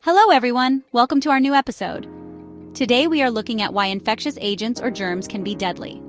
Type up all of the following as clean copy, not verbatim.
Hello everyone, welcome to our new episode. Today we are looking at why infectious agents or germs can be deadly.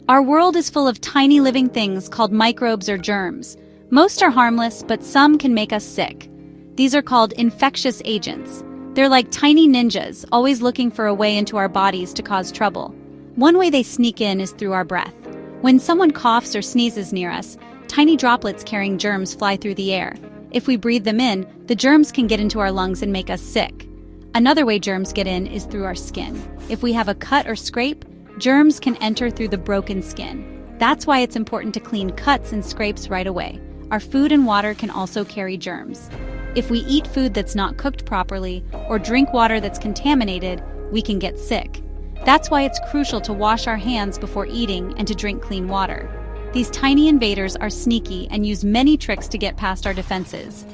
Our world is full of tiny living things called microbes or germs. Most are harmless, but some can make us sick. These are called infectious agents. They're like tiny ninjas, always looking for a way into our bodies to cause trouble. One way they sneak in is through our breath. When someone coughs or sneezes near us, tiny droplets carrying germs fly through the air. If we breathe them in, the germs can get into our lungs and make us sick. Another way germs get in is through our skin. If we have a cut or scrape, germs can enter through the broken skin. That's why it's important to clean cuts and scrapes right away. Our food and water can also carry germs. If we eat food that's not cooked properly or drink water that's contaminated, we can get sick. That's why it's crucial to wash our hands before eating and to drink clean water. These tiny invaders are sneaky and use many tricks to get past our defenses.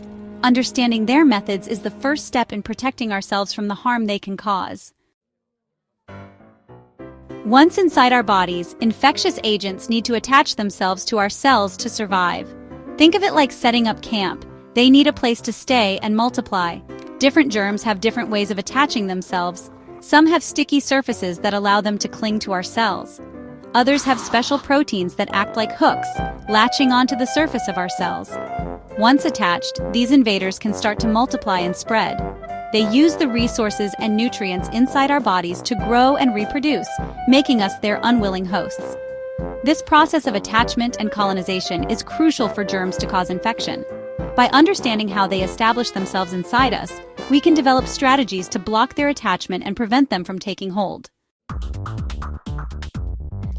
Understanding their methods is the first step in protecting ourselves from the harm they can cause. Once inside our bodies, infectious agents need to attach themselves to our cells to survive. Think of it like setting up camp. They need a place to stay and multiply. Different germs have different ways of attaching themselves. Some have sticky surfaces that allow them to cling to our cells. Others have special proteins that act like hooks, latching onto the surface of our cells. Once attached, these invaders can start to multiply and spread. They use the resources and nutrients inside our bodies to grow and reproduce, making us their unwilling hosts. This process of attachment and colonization is crucial for germs to cause infection. By understanding how they establish themselves inside us, we can develop strategies to block their attachment and prevent them from taking hold.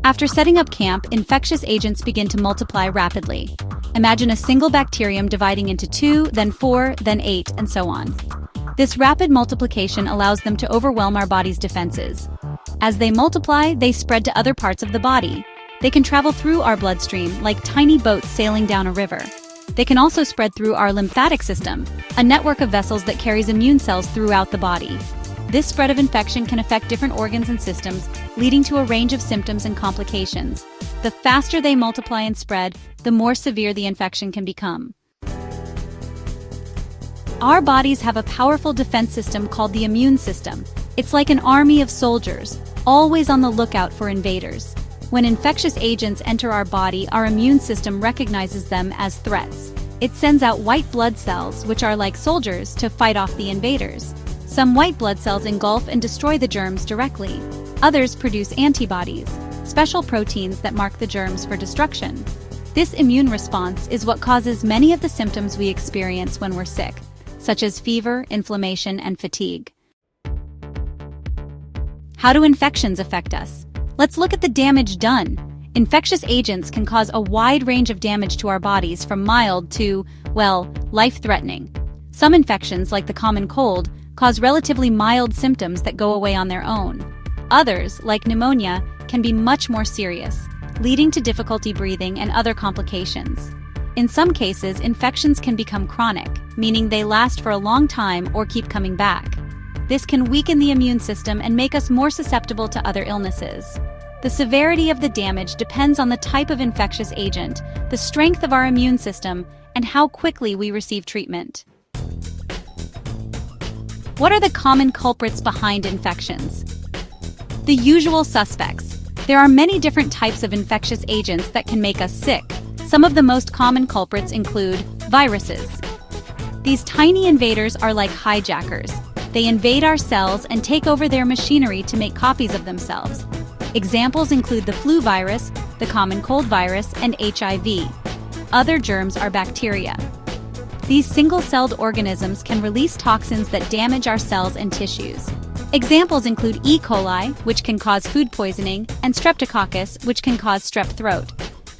After setting up camp, infectious agents begin to multiply rapidly. Imagine a single bacterium dividing into 2, then 4, then 8, and so on. This rapid multiplication allows them to overwhelm our body's defenses. As they multiply, they spread to other parts of the body. They can travel through our bloodstream like tiny boats sailing down a river. They can also spread through our lymphatic system, a network of vessels that carries immune cells throughout the body. This spread of infection can affect different organs and systems, leading to a range of symptoms and complications. The faster they multiply and spread, the more severe the infection can become. Our bodies have a powerful defense system called the immune system. It's like an army of soldiers, always on the lookout for invaders. When infectious agents enter our body, our immune system recognizes them as threats. It sends out white blood cells, which are like soldiers, to fight off the invaders. Some white blood cells engulf and destroy the germs directly. Others produce antibodies, special proteins that mark the germs for destruction. This immune response is what causes many of the symptoms we experience when we're sick, such as fever, inflammation, and fatigue. How do infections affect us? Let's look at the damage done. Infectious agents can cause a wide range of damage to our bodies, from mild to, life-threatening. Some infections, like the common cold, cause relatively mild symptoms that go away on their own. Others, like pneumonia, can be much more serious, leading to difficulty breathing and other complications. In some cases, infections can become chronic, meaning they last for a long time or keep coming back. This can weaken the immune system and make us more susceptible to other illnesses. The severity of the damage depends on the type of infectious agent, the strength of our immune system, and how quickly we receive treatment. What are the common culprits behind infections? The usual suspects. There are many different types of infectious agents that can make us sick. Some of the most common culprits include viruses. These tiny invaders are like hijackers. They invade our cells and take over their machinery to make copies of themselves. Examples include the flu virus, the common cold virus, and HIV. Other germs are bacteria. These single-celled organisms can release toxins that damage our cells and tissues. Examples include E. coli, which can cause food poisoning, and Streptococcus, which can cause strep throat.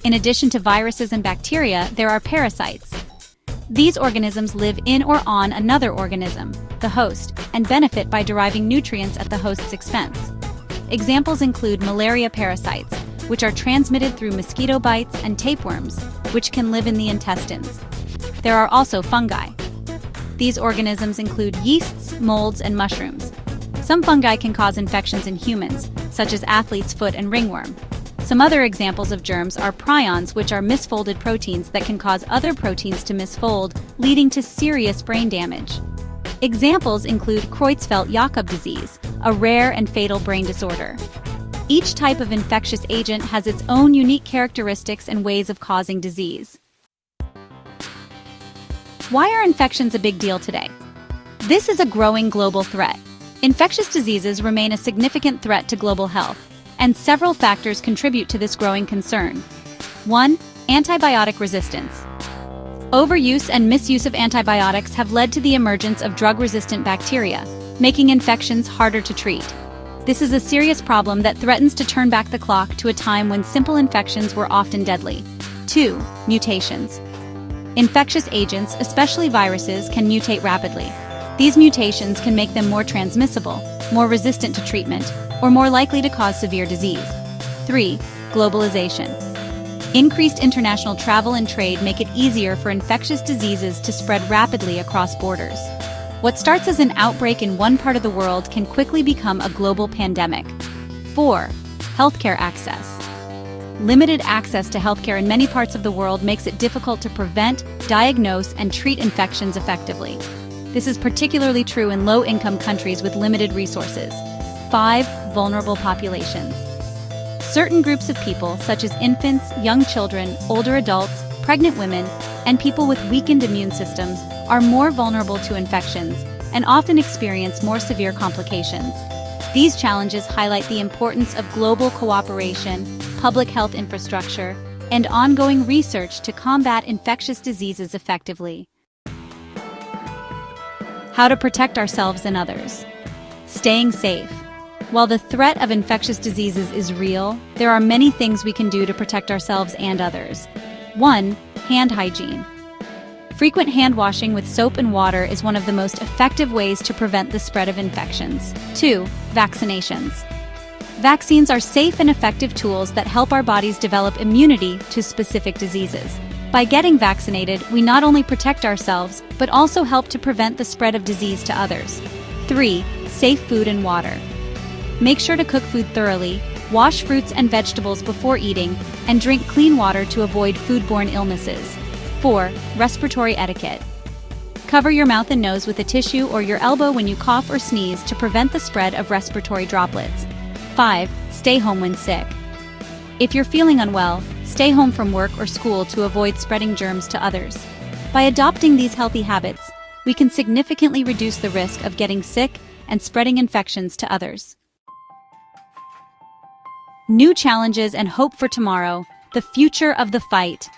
In addition to viruses and bacteria, there are parasites. These organisms live in or on another organism, the host, and benefit by deriving nutrients at the host's expense. Examples include malaria parasites, which are transmitted through mosquito bites, and tapeworms, which can live in the intestines. There are also fungi. These organisms include yeasts, molds, and mushrooms. Some fungi can cause infections in humans, such as athlete's foot and ringworm. Some other examples of germs are prions, which are misfolded proteins that can cause other proteins to misfold, leading to serious brain damage. Examples include Creutzfeldt-Jakob disease, a rare and fatal brain disorder. Each type of infectious agent has its own unique characteristics and ways of causing disease. Why are infections a big deal today? This is a growing global threat. Infectious diseases remain a significant threat to global health, and several factors contribute to this growing concern. 1. Antibiotic resistance. Overuse and misuse of antibiotics have led to the emergence of drug-resistant bacteria, making infections harder to treat. This is a serious problem that threatens to turn back the clock to a time when simple infections were often deadly. 2. Mutations. Infectious agents, especially viruses, can mutate rapidly. These mutations can make them more transmissible, more resistant to treatment, or more likely to cause severe disease. 3. Globalization. Increased international travel and trade make it easier for infectious diseases to spread rapidly across borders. What starts as an outbreak in one part of the world can quickly become a global pandemic. 4. Healthcare access. Limited access to healthcare in many parts of the world makes it difficult to prevent, diagnose, and treat infections effectively. This is particularly true in low-income countries with limited resources. 5. Vulnerable populations. Certain groups of people, such as infants, young children, older adults, pregnant women, and people with weakened immune systems, are more vulnerable to infections and often experience more severe complications. These challenges highlight the importance of global cooperation, public health infrastructure, and ongoing research to combat infectious diseases effectively. How to protect ourselves and others. Staying safe. While the threat of infectious diseases is real, there are many things we can do to protect ourselves and others. 1. Hand hygiene. Frequent hand washing with soap and water is one of the most effective ways to prevent the spread of infections. 2. Vaccinations. Vaccines are safe and effective tools that help our bodies develop immunity to specific diseases. By getting vaccinated, we not only protect ourselves, but also help to prevent the spread of disease to others. 3. Safe food and water. Make sure to cook food thoroughly, wash fruits and vegetables before eating, and drink clean water to avoid foodborne illnesses. 4. Respiratory etiquette. Cover your mouth and nose with a tissue or your elbow when you cough or sneeze to prevent the spread of respiratory droplets. 5. Stay home when sick. If you're feeling unwell, stay home from work or school to avoid spreading germs to others. By adopting these healthy habits, we can significantly reduce the risk of getting sick and spreading infections to others. New challenges and hope for tomorrow, the future of the fight.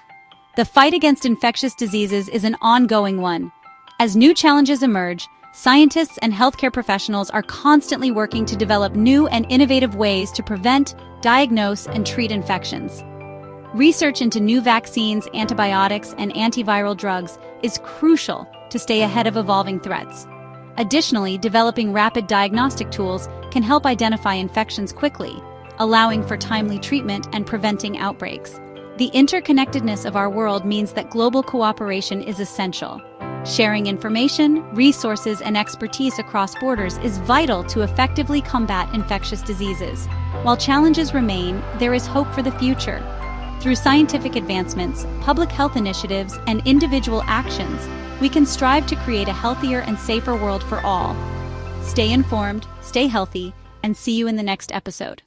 The fight against infectious diseases is an ongoing one. As new challenges emerge, scientists and healthcare professionals are constantly working to develop new and innovative ways to prevent, diagnose, and treat infections. Research into new vaccines, antibiotics, and antiviral drugs is crucial to stay ahead of evolving threats. Additionally, developing rapid diagnostic tools can help identify infections quickly, allowing for timely treatment and preventing outbreaks. The interconnectedness of our world means that global cooperation is essential. Sharing information, resources, and expertise across borders is vital to effectively combat infectious diseases. While challenges remain, there is hope for the future. Through scientific advancements, public health initiatives, and individual actions, we can strive to create a healthier and safer world for all. Stay informed, stay healthy, and see you in the next episode.